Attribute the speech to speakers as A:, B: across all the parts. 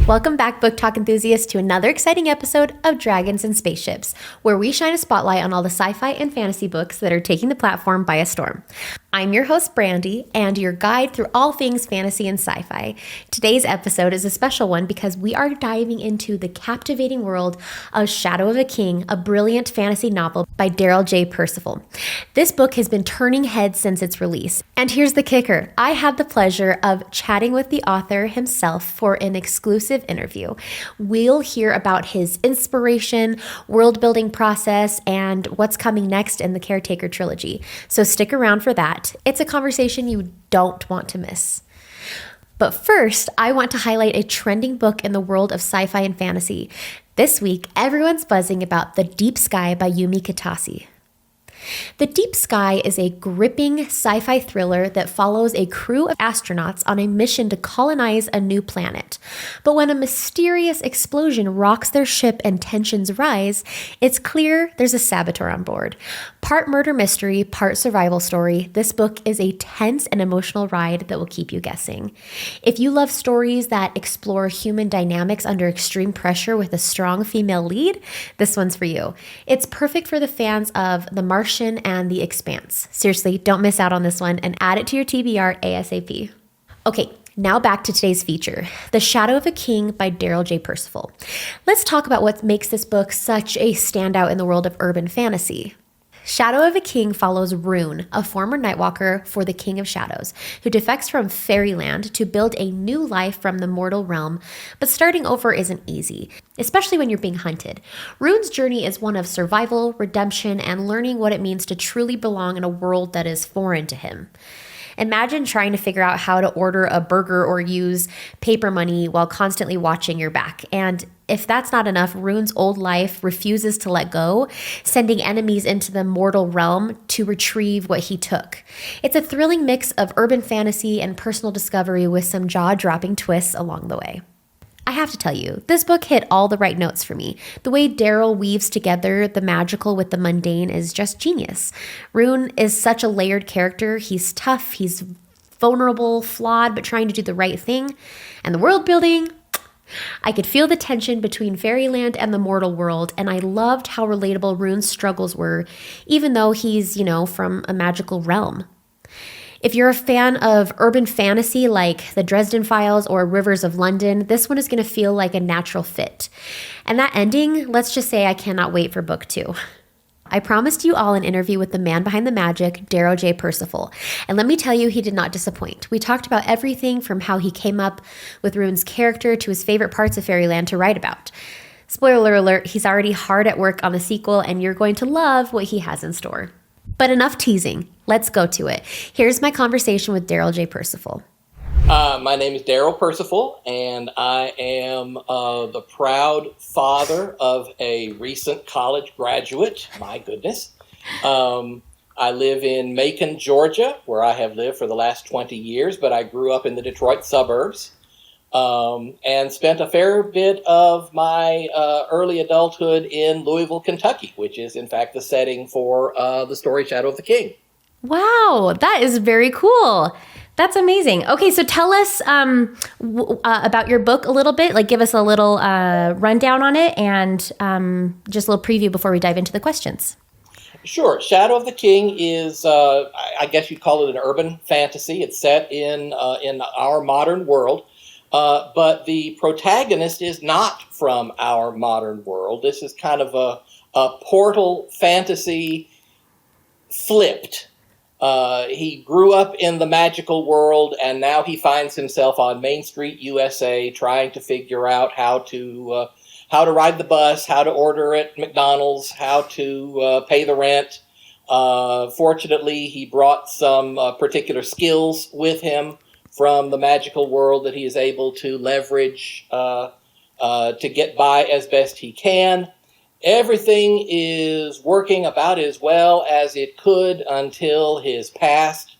A: Welcome back, book talk enthusiasts, to another exciting episode of Dragons and Spaceships, where we shine a spotlight on all the sci-fi and fantasy books that are taking the platform by a storm. I'm your host, Brandi, and your guide through all things fantasy and sci-fi. Today's episode is a special one because we are diving into the captivating world of Shadow of a King, a brilliant fantasy novel by Darrell J. Pursiful. This book has been turning heads since its release. And here's the kicker. I had the pleasure of chatting with the author himself for an exclusive interview. We'll hear about his inspiration, world-building process, and what's coming next in the Caretaker trilogy. So stick around for that. It's a conversation you don't want to miss. But first, I want to highlight a trending book in the world of sci-fi and fantasy. This week, everyone's buzzing about The Deep Sky by Yumi Kitase. The Deep Sky is a gripping sci-fi thriller that follows a crew of astronauts on a mission to colonize a new planet. But when a mysterious explosion rocks their ship and tensions rise, it's clear there's a saboteur on board. Part murder mystery, part survival story, this book is a tense and emotional ride that will keep you guessing. If you love stories that explore human dynamics under extreme pressure with a strong female lead, this one's for you. It's perfect for the fans of The Martian and The Expanse. Seriously, don't miss out on this one and add it to your TBR ASAP. Okay, now back to today's feature, The Shadow of a King by Darrell J. Pursiful. Let's talk about what makes this book such a standout in the world of urban fantasy. Shadow of a King follows Rune, a former Nightwalker for the King of Shadows, who defects from fairyland to build a new life from the mortal realm, but starting over isn't easy, especially when you're being hunted. Rune's journey is one of survival, redemption, and learning what it means to truly belong in a world that is foreign to him. Imagine trying to figure out how to order a burger or use paper money while constantly watching your back. And if that's not enough, Rune's old life refuses to let go, sending enemies into the mortal realm to retrieve what he took. It's a thrilling mix of urban fantasy and personal discovery with some jaw-dropping twists along the way. I have to tell you, this book hit all the right notes for me. The way Darryl weaves together the magical with the mundane is just genius. Rune is such a layered character. He's tough, he's vulnerable, flawed, but trying to do the right thing. And the world building, I could feel the tension between fairyland and the mortal world, and I loved how relatable Rune's struggles were, even though he's, from a magical realm. If you're a fan of urban fantasy like The Dresden Files or Rivers of London, this one is going to feel like a natural fit. And that ending, let's just say I cannot wait for book 2. I promised you all an interview with the man behind the magic, Darrell J. Pursiful. And let me tell you, he did not disappoint. We talked about everything from how he came up with Rune's character to his favorite parts of Fairyland to write about. Spoiler alert, he's already hard at work on the sequel, and you're going to love what he has in store. But enough teasing. Let's go to it. Here's my conversation with Darrell J. Pursiful.
B: My name is Darrell Pursiful, and I am the proud father of a recent college graduate. My goodness. I live in Macon, Georgia, where I have lived for the last 20 years, but I grew up in the Detroit suburbs and spent a fair bit of my early adulthood in Louisville, Kentucky, which is, in fact, the setting for the story Shadow of the King.
A: Wow, that is very cool. That's amazing. Okay, so tell us about your book a little bit. Like, give us a little rundown on it and just a little preview before we dive into the questions.
B: Sure. Shadow of the King is, I guess you'd call it an urban fantasy. It's set in our modern world, but the protagonist is not from our modern world. This is kind of a portal fantasy flipped. He grew up in the magical world, and now he finds himself on Main Street, USA, trying to figure out how to ride the bus, how to order at McDonald's, how to pay the rent. Fortunately, he brought some particular skills with him from the magical world that he is able to leverage to get by as best he can. Everything is working about as well as it could until his past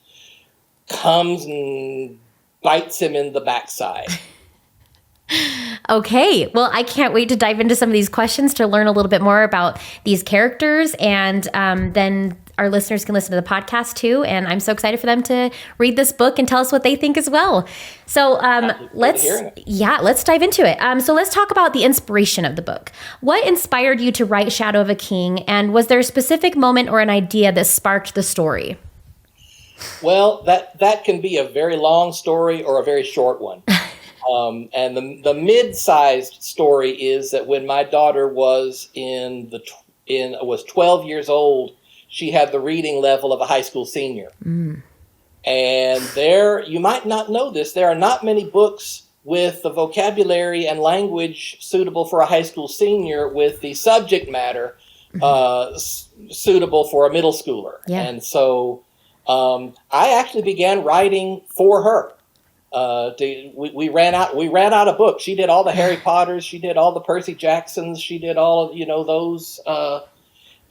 B: comes and bites him in the backside.
A: Okay, well, I can't wait to dive into some of these questions to learn a little bit more about these characters and then our listeners can listen to the podcast too. And I'm so excited for them to read this book and tell us what they think as well. So let's dive into it. So let's talk about the inspiration of the book. What inspired you to write Shadow of a King? And was there a specific moment or an idea that sparked the story?
B: Well, that can be a very long story or a very short one. And the mid-sized story is that when my daughter was was 12 years old, she had the reading level of a high school senior. Mm. And you might not know this, there are not many books with the vocabulary and language suitable for a high school senior with the subject matter suitable for a middle schooler. Yeah. And so I actually began writing for her. We ran out of books. She did all the Harry Potters. She did all the Percy Jacksons. She did all of those.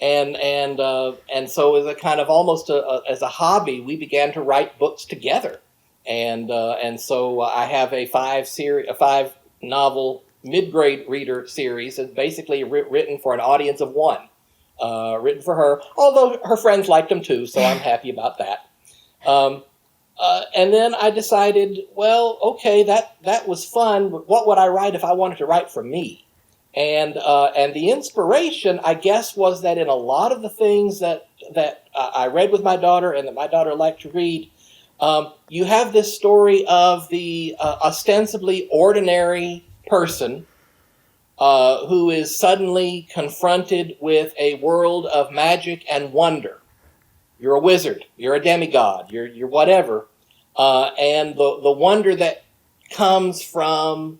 B: And so as a kind of almost as a hobby, we began to write books together. And so I have a 5 novel mid-grade reader series, and basically written for an audience of one. Written for her, although her friends liked them too, so I'm happy about that. And then I decided, well, okay, that was fun, but what would I write if I wanted to write for me? And the inspiration, I guess, was that in a lot of the things that I read with my daughter and that my daughter liked to read, you have this story of the ostensibly ordinary person who is suddenly confronted with a world of magic and wonder. You're a wizard, you're a demigod, you're whatever, and the wonder that comes from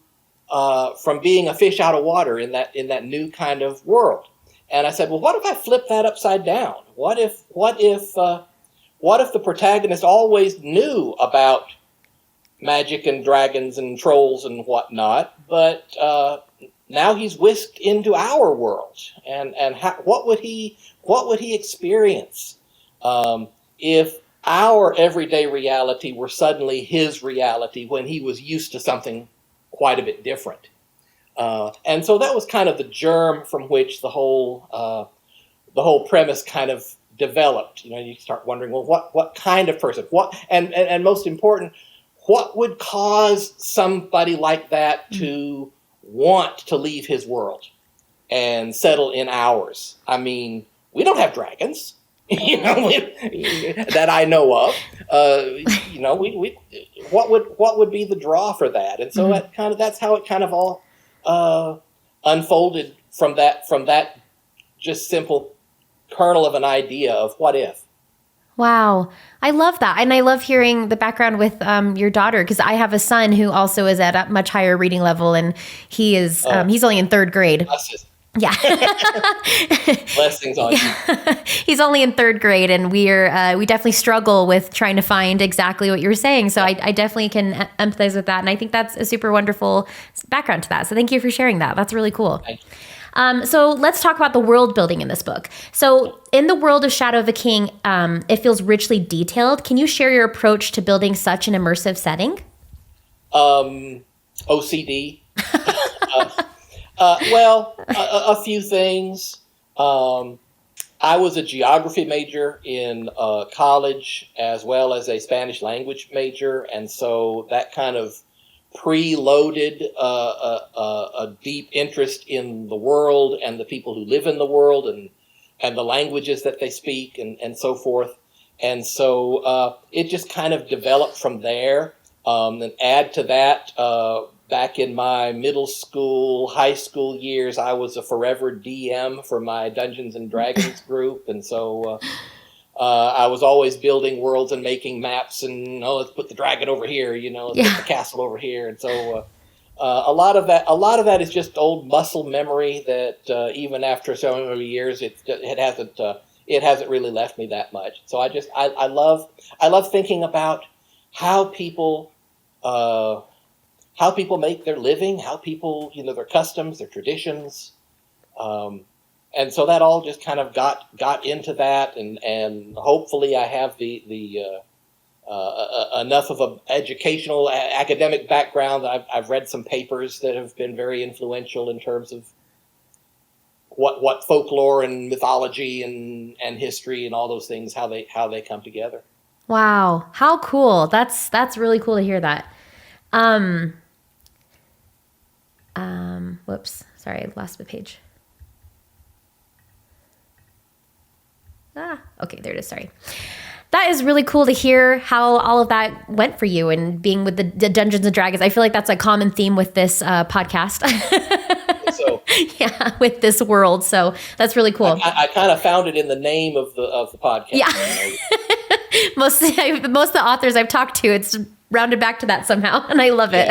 B: being a fish out of water in that new kind of world. And I said, well, what if I flip that upside down? What if the protagonist always knew about magic and dragons and trolls and whatnot, but now he's whisked into our world, and what would he experience if our everyday reality were suddenly his reality when he was used to something quite a bit different? And so that was kind of the germ from which the whole premise kind of developed. You start wondering, well, what kind of person? And most important, what would cause somebody like that to want to leave his world and settle in ours? I mean, we don't have dragons, that I know of. What would be the draw for that? And so that's how it kind of all unfolded from that just simple kernel of an idea of what if.
A: Wow. I love that. And I love hearing the background with your daughter, because I have a son who also is at a much higher reading level, and he is he's only in 3rd grade. Yeah.
B: Blessings on you.
A: He's only in 3rd grade, and we definitely struggle with trying to find exactly what you were saying. So I definitely can empathize with that. And I think that's a super wonderful background to that. So thank you for sharing that. That's really cool.
B: Thank you.
A: So let's talk about the world building in this book. So in the world of Shadow of a King, it feels richly detailed. Can you share your approach to building such an immersive setting?
B: OCD. A few things. I was a geography major in college, as well as a Spanish language major, and so that kind of preloaded a deep interest in the world and the people who live in the world and the languages that they speak and so forth. And so it just kind of developed from there. And add to that, back in my middle school, high school years, I was a forever DM for my Dungeons and Dragons group. And so I was always building worlds and making maps and, let's put the dragon over here, let's put the castle over here. And so a lot of that is just old muscle memory that even after so many years, it hasn't really left me that much. So I love thinking about how people make their living, how people, their customs, their traditions. And so that all just kind of got into that, and hopefully I have the enough of an educational academic background that I've read some papers that have been very influential in terms of what folklore and mythology and history and all those things, how they come together.
A: Wow, how cool! That's really cool to hear that. Whoops, sorry, I lost my page. Okay, there it is. Sorry. That is really cool to hear how all of that went for you and being with the Dungeons and Dragons. I feel like that's a common theme with this podcast.
B: So
A: yeah, with this world. So that's really cool.
B: I kind of found it in the name of the podcast.
A: Yeah. most of the authors I've talked to, it's rounded back to that somehow, and I love it.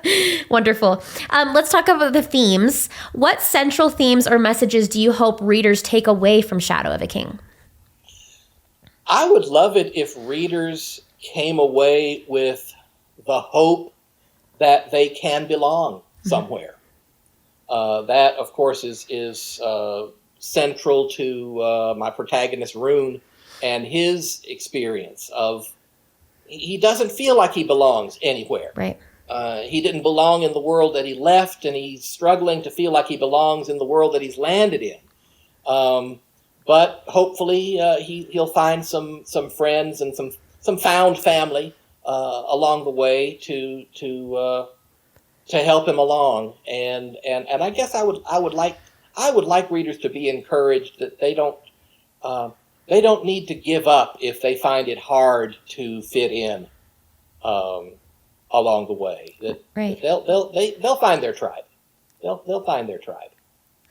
A: Yeah. Wonderful. Let's talk about the themes. What central themes or messages do you hope readers take away from Shadow of a King?
B: I would love it if readers came away with the hope that they can belong somewhere. That, of course, is central to my protagonist, Rune, and his experience of he doesn't feel like he belongs anywhere.
A: Right.
B: He didn't belong in the world that he left, and he's struggling to feel like he belongs in the world that he's landed in. But hopefully he'll find some friends and some found family along the way to help him along. And I guess I would like readers to be encouraged that they don't need to give up if they find it hard to fit in along the way. That
A: right.
B: They'll find their tribe. They'll find their tribe.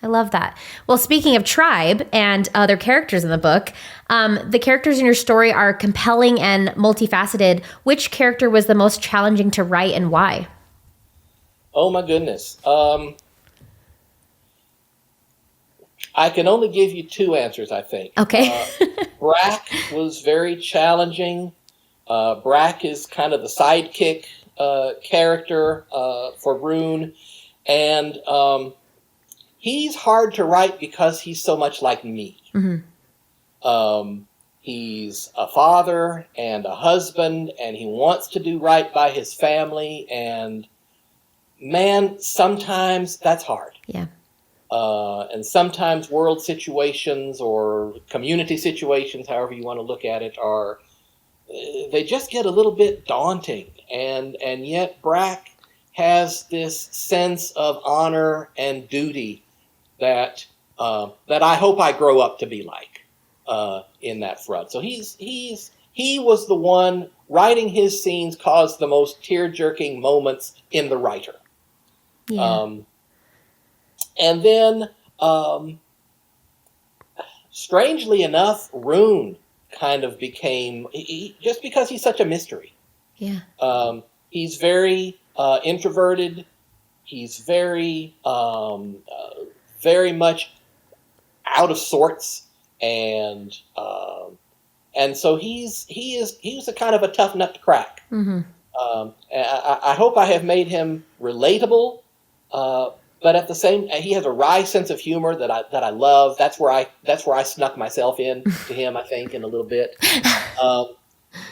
A: I love that. Well, speaking of tribe and other characters in the book, the characters in your story are compelling and multifaceted. Which character was the most challenging to write and why?
B: Oh, my goodness. I can only give you two answers, I think.
A: Okay.
B: Brack was very challenging. Brack is kind of the sidekick character for Rune. And he's hard to write because he's so much like me. Mm-hmm. He's a father and a husband, and he wants to do right by his family. And man, sometimes that's hard.
A: Yeah.
B: And sometimes world situations or community situations, however you want to look at it, they just get a little bit daunting. And yet Brack has this sense of honor and duty that I hope I grow up to be like in that front. So he was the one writing his scenes caused the most tear-jerking moments in the writer. Yeah. And then, strangely enough, Rune kind of became just because he's such a mystery.
A: Yeah.
B: He's very introverted. He's very much out of sorts, and so he was a kind of a tough nut to crack. Mm-hmm. I hope I have made him relatable, but at the same, he has a wry sense of humor that I love. That's where I snuck myself in to him, I think, in a little bit.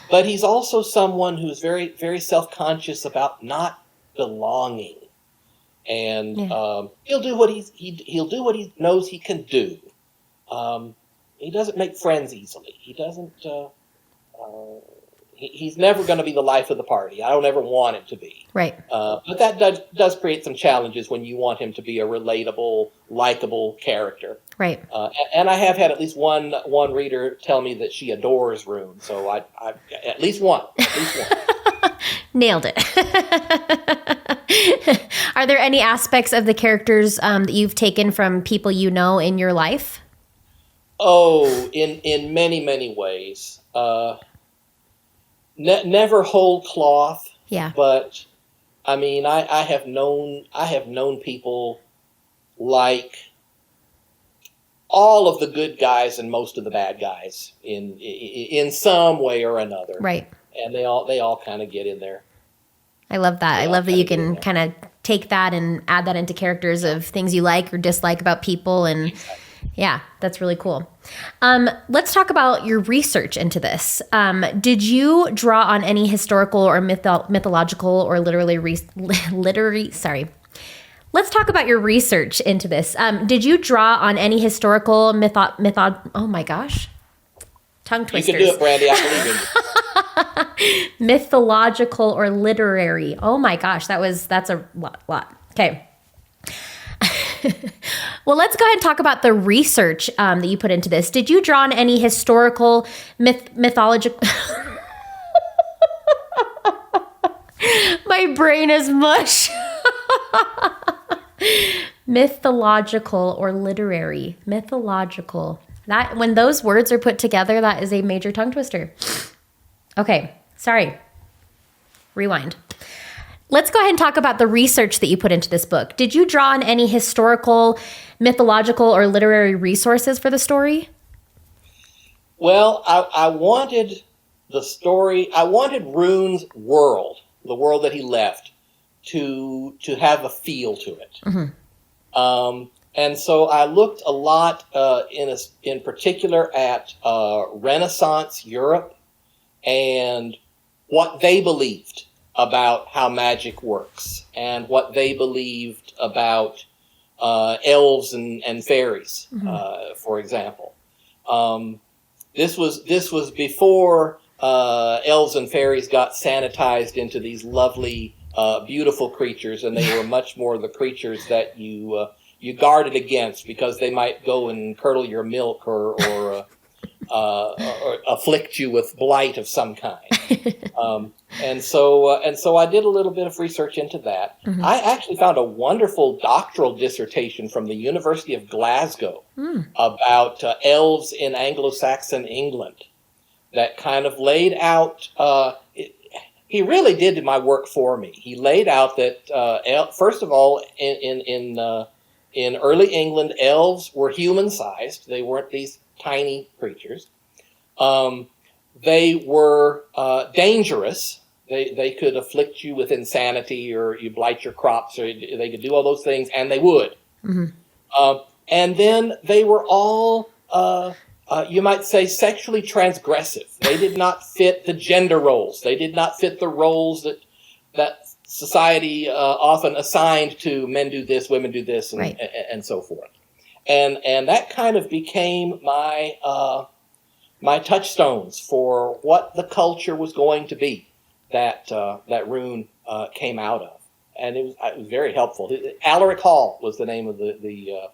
B: But he's also someone who's very, very self-conscious about not belonging. And he'll do what he knows he can do. He doesn't make friends easily. He doesn't. He's never going to be the life of the party. I don't ever want him to be.
A: Right.
B: But that does create some challenges when you want him to be a relatable, likable character.
A: Right.
B: And I have had at least one reader tell me that she adores Rune. So I at least one.
A: Nailed it. Are there any aspects of the characters that you've taken from people you know in your life?
B: Oh, in many, many ways. Never whole cloth.
A: Yeah.
B: But I mean, I have known people like all of the good guys and most of the bad guys in some way or another.
A: Right.
B: And they all kind of get in there.
A: I love that. I love that you can kind of take that and add that into characters of things you like or dislike about people. And yeah, that's really cool. Let's talk about your research into this. Did you draw on any historical or mythological or literary let's talk about your research into this. Did you draw on any historical oh my gosh, tongue twisters.
B: You can do it, Brandi. I believe in you.
A: Mythological or literary. Oh my gosh, that's a lot. Okay. Well, let's go ahead and talk about the research that you put into this. Did you draw on any historical mythological? My brain is mush. Mythological or literary. Mythological. That when those words are put together, that is a major tongue twister. Okay, sorry. Rewind. Let's go ahead and talk about the research that you put into this book. Did you draw on any historical, mythological, or literary resources for the story?
B: Well, I wanted the story, I wanted Rune's world, the world that he left, to have a feel to it. Mm-hmm. And so I looked a lot in particular at Renaissance Europe and what they believed about how magic works and what they believed about elves and fairies, mm-hmm. For example. This was before elves and fairies got sanitized into these lovely, beautiful creatures, and they were much more the creatures that you guarded against because they might go and curdle your milk or afflict you with blight of some kind. And so I did a little bit of research into that. Mm-hmm. I actually found a wonderful doctoral dissertation from the University of Glasgow about elves in Anglo-Saxon England that kind of laid out, he really did my work for me. He laid out that, first of all, in early England, elves were human-sized. They weren't these tiny creatures. They were dangerous. They could afflict you with insanity, or you blight your crops, or they could do all those things, and they would. Mm-hmm. And then they were all, you might say, sexually transgressive. They did not fit the gender roles. They did not fit the roles that society often assigned to men do this, women do this, and, right. and so forth. And that kind of became my my touchstones for what the culture was going to be that Rune came out of, and it was very helpful. Alaric Hall was the name of the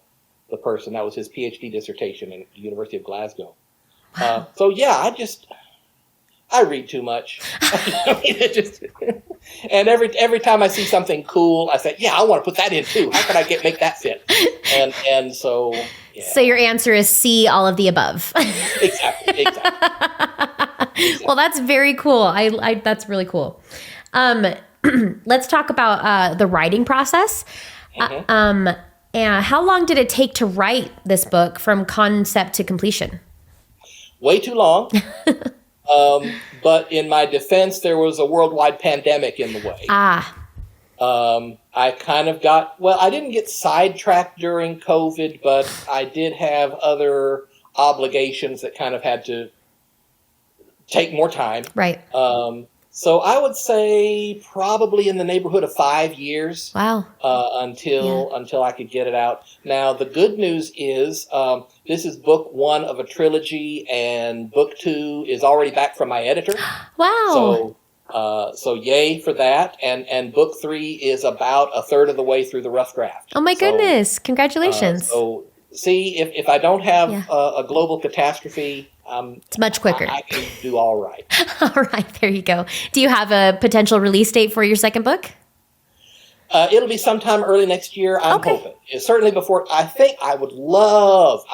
B: person. That was his PhD dissertation at the University of Glasgow. Wow. So yeah, I read too much. And every time I see something cool, I say, yeah, I want to put that in too. How can I make that fit? And so, yeah. So
A: your answer is C, all of the above.
B: Exactly.
A: Well, that's very cool. I that's really cool. Let's talk about the writing process. Mm-hmm. And how long did it take to write this book from concept to completion?
B: Way too long. But in my defense, there was a worldwide pandemic in the way. I kind of I didn't get sidetracked during COVID, but I did have other obligations that kind of had to take more time. Right. So I would say probably in the neighborhood of 5 years. Wow. Until I could get it out. Now, the good news is this is book 1 of a trilogy, and book 2 is already back from my editor. Wow. So yay for that. And book 3 is about a third of the way through the rough draft. Oh my goodness. Congratulations. So see, if I don't have a global catastrophe, it's much quicker. I can do all right. All right, there you go. Do you have a potential release date for your second book? It'll be sometime early next year, I'm hoping. It's certainly before. I think I would love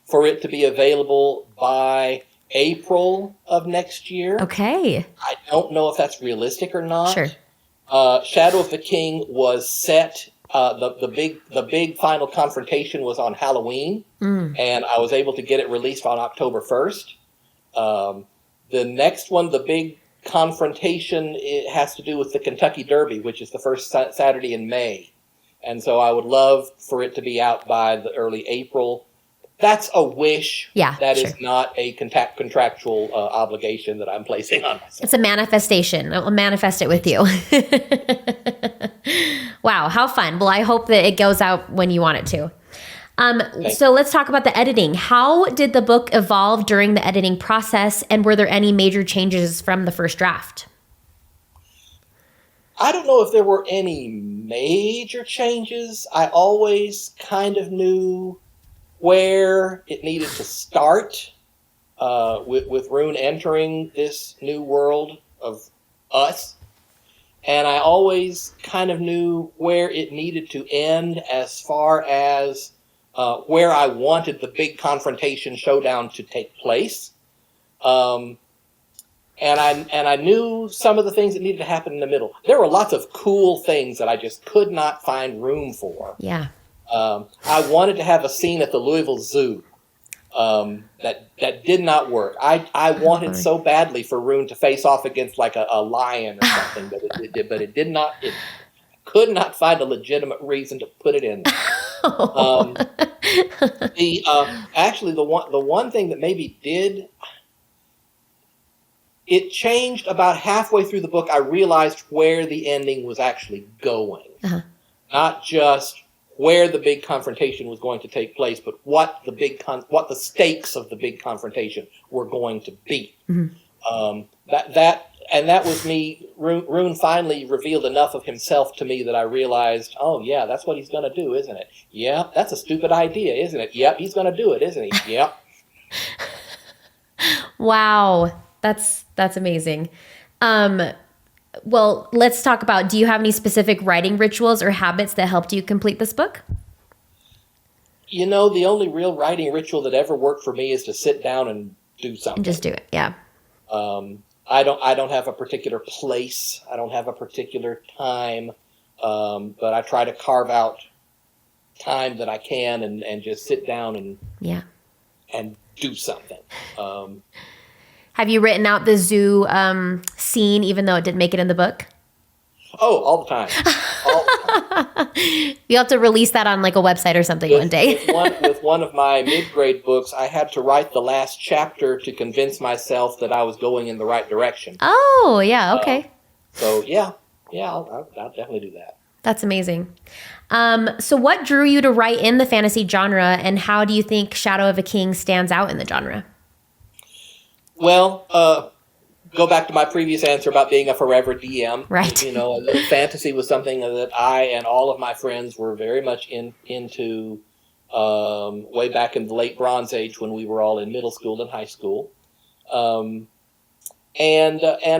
B: for it to be available by April of next year. Okay. I don't know if that's realistic or not. Sure. Shadow of the King was set. The big final confrontation was on Halloween, and I was able to get it released on October 1st. The next one, the big confrontation, it has to do with the Kentucky Derby, which is the first Saturday in May. And so I would love for it to be out by the early April. that's a wish.
A: Yeah,
B: That
A: sure.
B: is not a contractual obligation that I'm placing on myself.
A: It's a manifestation. I'll manifest it with you. Wow, how fun. Well, I hope that it goes out when you want it to. So let's talk about the editing. How did the book evolve during the editing process, and were there any major changes from the first draft?
B: I don't know if there were any major changes. I always kind of knew where it needed to start with Rune entering this new world of us. And I always kind of knew where it needed to end as far as where I wanted the big confrontation showdown to take place. And I knew some of the things that needed to happen in the middle. There were lots of cool things that I just could not find room for.
A: Yeah.
B: I wanted to have a scene at the Louisville Zoo that did not work. I wanted so badly for Rune to face off against like a lion or something, but it did not. It could not find a legitimate reason to put it in there. Actually the one thing that maybe did. It changed about halfway through the book. I realized where the ending was actually going. Not just where the big confrontation was going to take place, but what the stakes of the big confrontation were going to be. That was me. Rune finally revealed enough of himself to me that I realized, oh yeah, that's what he's going to do, isn't it? Yeah, that's a stupid idea, isn't it? Yep, he's going to do it, isn't he? Yep.
A: Wow. That's amazing. Well, let's talk about, do you have any specific writing rituals or habits that helped you complete this book?
B: You know, the only real writing ritual that ever worked for me is to sit down and do something.
A: And just do it. Yeah.
B: I don't have a particular place. I don't have a particular time. But I try to carve out time that I can and just sit down and do something.
A: Have you written out the zoo scene, even though it didn't make it in the book?
B: Oh, all the time. All the time.
A: You have to release that on like a website or something one day.
B: with one of my mid-grade books, I had to write the last chapter to convince myself that I was going in the right direction.
A: Oh, yeah. Okay.
B: So, I'll definitely do that.
A: That's amazing. So what drew you to write in the fantasy genre, and how do you think Shadow of a King stands out in the genre?
B: Well, go back to my previous answer about being a forever DM.
A: Right.
B: You know, fantasy was something that I and all of my friends were very much into way back in the late Bronze Age when we were all in middle school and high school. And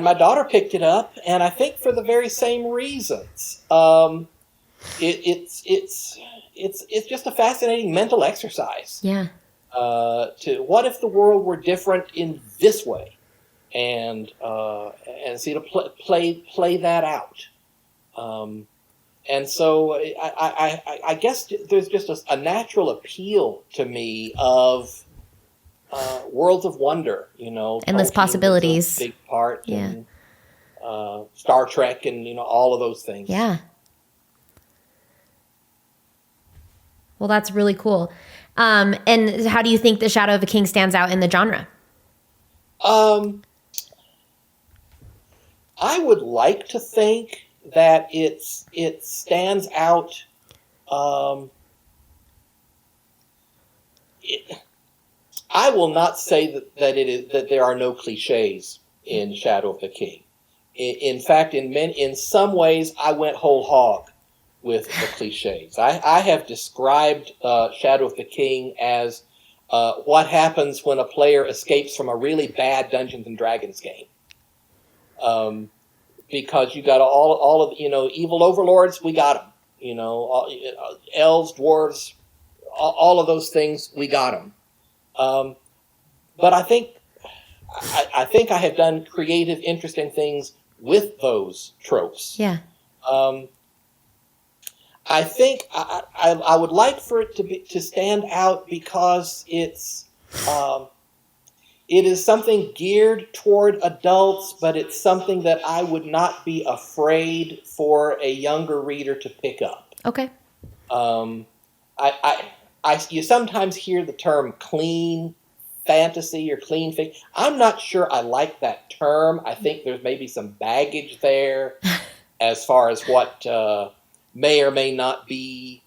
B: my daughter picked it up, and I think for the very same reasons. It's just a fascinating mental exercise.
A: Yeah.
B: To what if the world were different in this way, and see to play that out, and so I guess there's just a natural appeal to me of worlds of wonder, you know,
A: endless possibilities,
B: big part, and Star Trek, and you know all of those things.
A: Yeah. Well, that's really cool. And how do you think the Shadow of a King stands out in the genre?
B: I would like to think that it stands out. I will not say that there are no cliches in Shadow of the King. In fact, in some ways, I went whole hog with the cliches. I have described Shadow of the King as what happens when a player escapes from a really bad Dungeons and Dragons game. Because you got all of evil overlords, we got them. You know, elves, dwarves, all of those things, we got them. But I think I have done creative, interesting things with those tropes.
A: Yeah.
B: I think I would like for it to stand out because it is something geared toward adults, but it's something that I would not be afraid for a younger reader to pick up.
A: Okay.
B: you sometimes hear the term clean fantasy or clean fiction. I'm not sure I like that term. I think there's maybe some baggage there as far as what may or may not be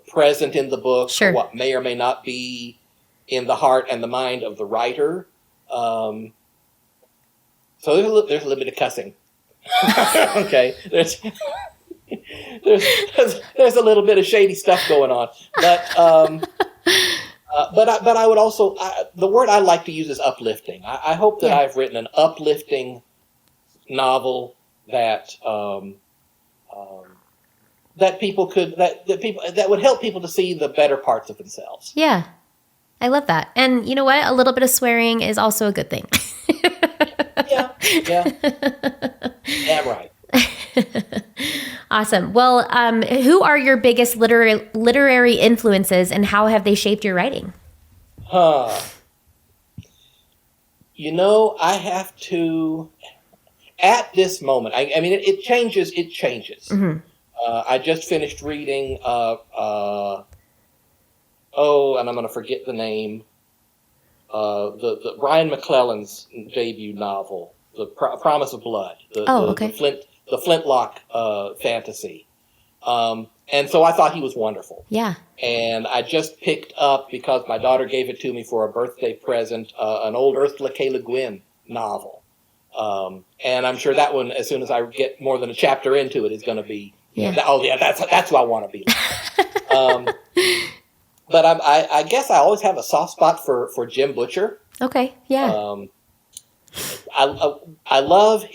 B: present in the book,
A: Sure.
B: or what may or may not be in the heart and the mind of the writer. So there's a little bit of cussing. Okay, there's a little bit of shady stuff going on, but I would also, the word I like to use is uplifting. I hope that I've written an uplifting novel that that would help people to see the better parts of themselves.
A: Yeah. I love that. And you know what? A little bit of swearing is also a good thing.
B: Yeah, right.
A: Awesome. Well, who are your biggest literary influences and how have they shaped your writing?
B: I have to, at this moment, I mean, it changes.
A: Mm-hmm.
B: I just finished reading, and I'm going to forget the name, the Brian McClellan's debut novel, The Promise of Blood, the Flintlock fantasy. And so I thought he was wonderful.
A: Yeah.
B: And I just picked up, because my daughter gave it to me for a birthday present, an old Ursula K. Le Guin novel. And I'm sure that one, as soon as I get more than a chapter into it, is going to be, that's who I want to be. But I guess I always have a soft spot for Jim Butcher.
A: Okay, yeah.
B: I love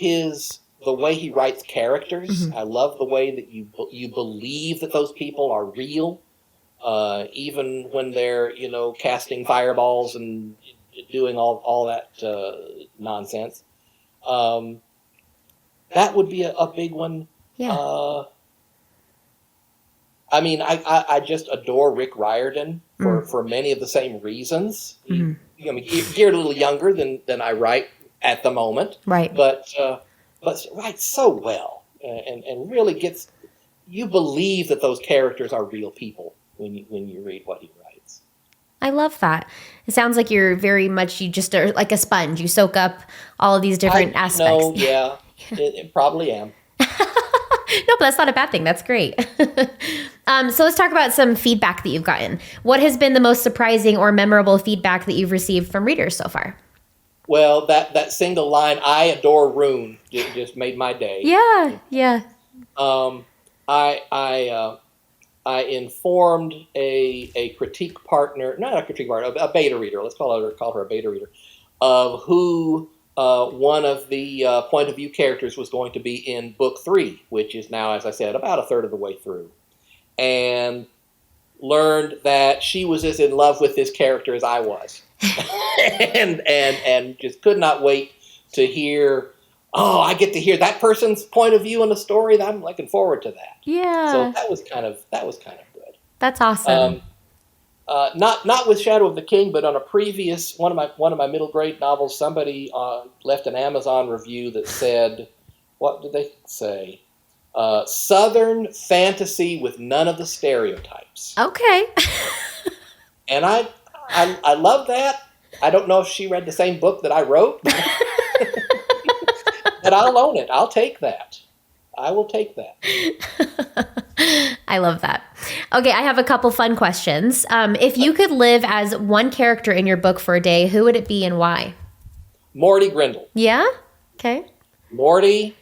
B: the way he writes characters.
A: Mm-hmm.
B: I love the way that you believe that those people are real, even when they're casting fireballs and doing all that nonsense. That would be a big one.
A: Yeah.
B: I mean, I just adore Rick Riordan for many of the same reasons.
A: Mm-hmm.
B: Geared a little younger than I write at the moment,
A: right?
B: But writes so well, and really you believe that those characters are real people when you read what he writes.
A: I love that. It sounds like you're very much, you just are like a sponge. You soak up all of these different aspects.
B: No, yeah, it probably am.
A: No, but that's not a bad thing. That's great. So let's talk about some feedback that you've gotten. What has been the most surprising or memorable feedback that you've received from readers so far?
B: Well, that single line, "I adore Rune," just made my day.
A: Yeah.
B: I informed a critique partner, not a critique partner, a beta reader. Let's call her a beta reader, of who one of the point of view characters was going to be in book 3, which is now, as I said, about a third of the way through, and learned that she was as in love with this character as I was, and just could not wait to hear. Oh, I get to hear that person's point of view in the story. I'm looking forward to that.
A: Yeah.
B: So that was kind of good.
A: That's awesome.
B: Not with Shadow of the King, but on a previous one of my middle grade novels, somebody left an Amazon review that said, what did they say? Southern fantasy with none of the stereotypes.
A: Okay.
B: And I love that. I don't know if she read the same book that I wrote, but I'll own it. I'll take that. I will take that.
A: I love that. Okay, I have a couple fun questions. If you could live as one character in your book for a day, who would it be and why?
B: Morty Grindle.
A: Yeah? Okay.
B: Morty,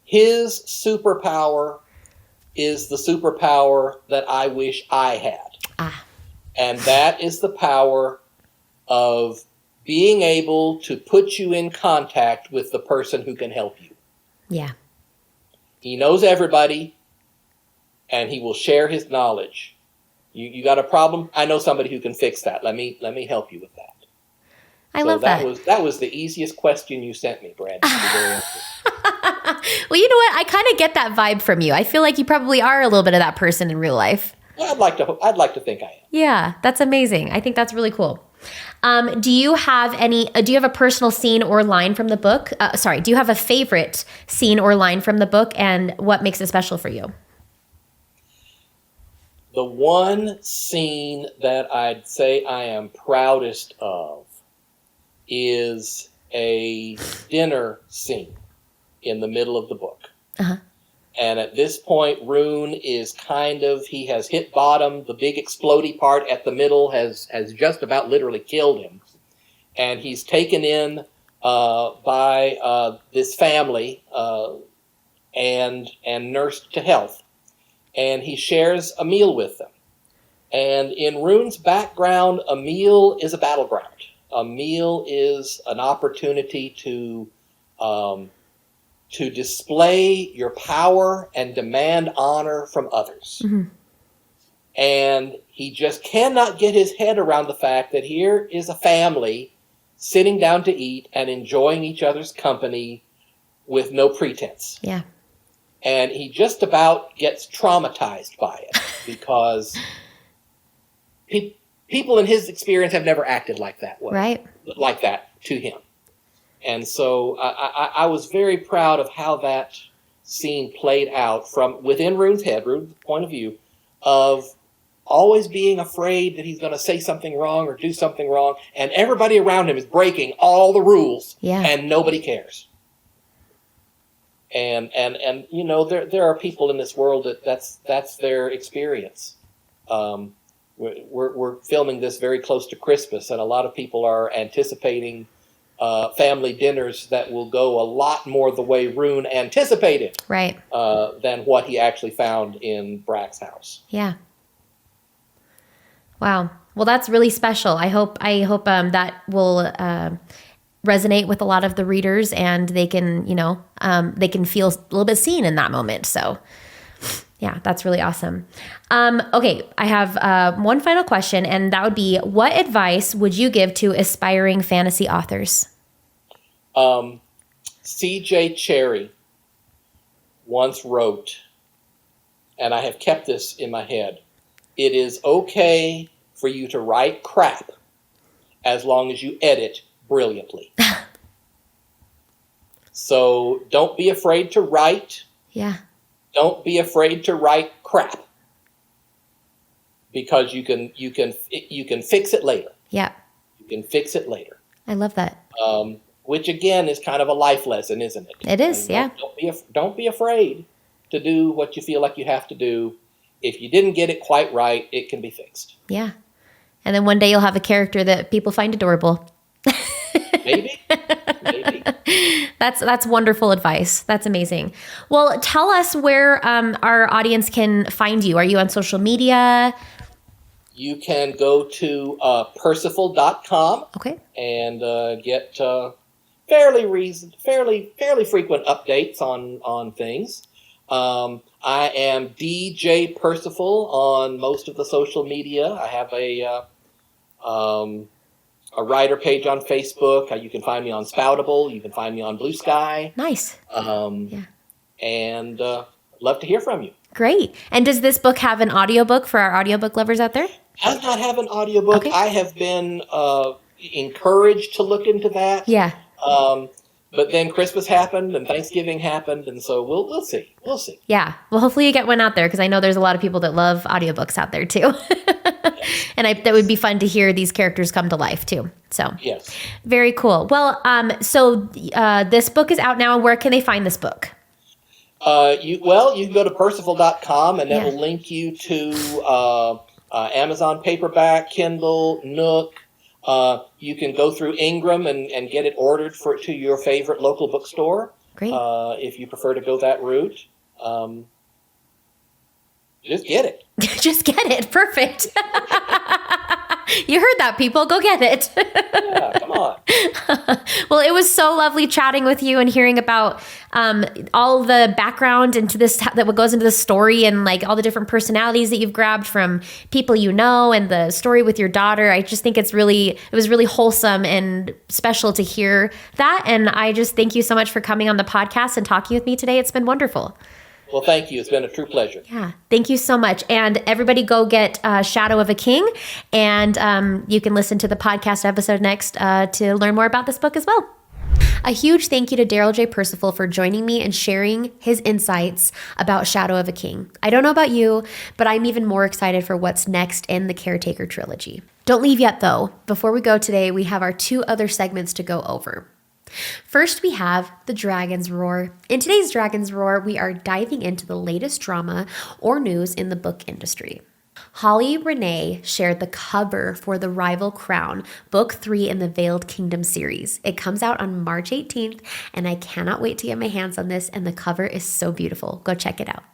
B: his superpower is the superpower that I wish I had. And that is the power of being able to put you in contact with the person who can help you.
A: Yeah.
B: He knows everybody, and he will share his knowledge. You got a problem? I know somebody who can fix that. Let me help you with that.
A: I love that.
B: That was the easiest question you sent me, Brandi.
A: Well, you know what? I kind of get that vibe from you. I feel like you probably are a little bit of that person in real life.
B: Well, I'd like to think I am.
A: Yeah, that's amazing. I think that's really cool. Do you have a personal scene or line from the book? Do you have a favorite scene or line from the book, and what makes it special for you?
B: The one scene that I'd say I am proudest of is a dinner scene in the middle of the book.
A: Uh-huh.
B: And at this point, Rune is he has hit bottom. The big explodey part at the middle has just about literally killed him. And he's taken in by this family and nursed to health. And he shares a meal with them. And in Rune's background, a meal is a battleground. A meal is an opportunity to display your power and demand honor from others. Mm-hmm. And he just cannot get his head around the fact that here is a family sitting down to eat and enjoying each other's company with no pretense.
A: Yeah.
B: And he just about gets traumatized by it because people in his experience have never acted like that way,
A: right?
B: Like that to him. And so I was very proud of how that scene played out from within Rune's head, Rune's point of view, of always being afraid that he's going to say something wrong or do something wrong, and everybody around him is breaking all the rules, and nobody cares. And you know, there are people in this world that's their experience. We're filming this very close to Christmas, and a lot of people are anticipating family dinners that will go a lot more the way Rune anticipated,
A: right?
B: Than what he actually found in Brack's house.
A: Yeah. Wow. Well, that's really special. I hope that will resonate with a lot of the readers, and they can, they can feel a little bit seen in that moment. So, yeah, that's really awesome. Okay, I have one final question, and that would be, what advice would you give to aspiring fantasy authors?
B: C.J. Cherry once wrote, and I have kept this in my head, it is okay for you to write crap as long as you edit brilliantly. So don't be afraid to write.
A: Yeah.
B: Don't be afraid to write crap, because you can fix it later.
A: Yeah.
B: You can fix it later.
A: I love that.
B: Which again is kind of a life lesson, isn't it?
A: It is, yeah.
B: Don't be afraid to do what you feel like you have to do. If you didn't get it quite right, it can be fixed.
A: Yeah. And then one day you'll have a character that people find adorable.
B: Maybe.
A: That's wonderful advice. That's amazing. Well, tell us where our audience can find you. Are you on social media?
B: You can go to Pursiful.com.
A: Okay.
B: And get fairly frequent updates on things. I am DJ Pursiful on most of the social media. I have a writer page on Facebook. You can find me on Spoutable. You can find me on Blue Sky.
A: Nice.
B: Yeah. And love to hear from you.
A: Great. And does this book have an audiobook for our audiobook lovers out there?
B: Does not have an audiobook. Okay. I have been encouraged to look into that.
A: Yeah.
B: But then Christmas happened and Thanksgiving happened, and so we'll see. We'll see.
A: Yeah. Well, hopefully you get one out there, because I know there's a lot of people that love audiobooks out there too. And that would be fun to hear these characters come to life too. So
B: yes.
A: Very cool. Well, this book is out now, and where can they find this book?
B: You can go to Pursiful.com, and that will link you to Amazon paperback, Kindle, Nook. You can go through Ingram and get it ordered to your favorite local bookstore.
A: Great.
B: If you prefer to go that route. Just get it.
A: Just get it. Perfect. You heard that, people. Go get it.
B: Yeah, come on.
A: Well, it was so lovely chatting with you and hearing about all the background into this, that what goes into the story, and like all the different personalities that you've grabbed from people you know, and the story with your daughter. I just think it was really wholesome and special to hear that. And I just thank you so much for coming on the podcast and talking with me today. It's been wonderful.
B: Well, thank you. It's been a true pleasure.
A: Yeah. Thank you so much. And everybody go get Shadow of a King. And you can listen to the podcast episode next to learn more about this book as well. A huge thank you to Darrell J. Pursiful for joining me and sharing his insights about Shadow of a King. I don't know about you, but I'm even more excited for what's next in the Caretaker trilogy. Don't leave yet, though. Before we go today, we have our 2 other segments to go over. First, we have the Dragon's Roar. In today's Dragon's Roar, we are diving into the latest drama or news in the book industry. Holly Renee shared the cover for The Rival Crown, Book 3 in the Veiled Kingdom series. It comes out on March 18th, and I cannot wait to get my hands on this, and the cover is so beautiful. Go check it out.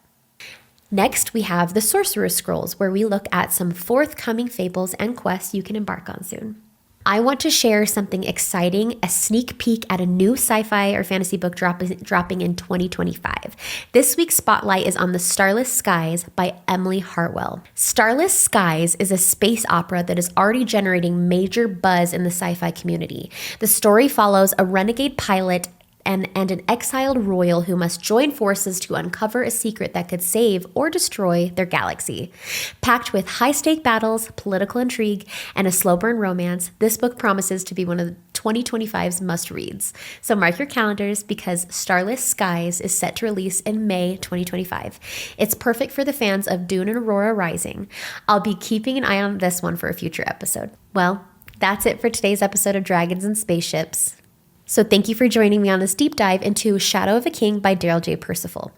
A: Next, we have the Sorcerer Scrolls, where we look at some forthcoming fables and quests you can embark on soon. I want to share something exciting, a sneak peek at a new sci-fi or fantasy book dropping in 2025. This week's spotlight is on The Starless Skies by Emily Hartwell. Starless Skies is a space opera that is already generating major buzz in the sci-fi community. The story follows a renegade pilot and an exiled royal who must join forces to uncover a secret that could save or destroy their galaxy. Packed with high-stake battles, political intrigue, and a slow-burn romance, this book promises to be one of 2025's must-reads. So mark your calendars because Starless Skies is set to release in May 2025. It's perfect for the fans of Dune and Aurora Rising. I'll be keeping an eye on this one for a future episode. Well, that's it for today's episode of Dragons and Spaceships. So thank you for joining me on this deep dive into Shadow of a King by Darrell J. Pursiful.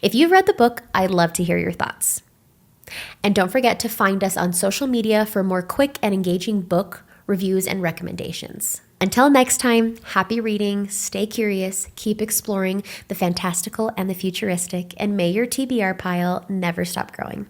A: If you've read the book, I'd love to hear your thoughts. And don't forget to find us on social media for more quick and engaging book reviews and recommendations. Until next time, happy reading, stay curious, keep exploring the fantastical and the futuristic, and may your TBR pile never stop growing.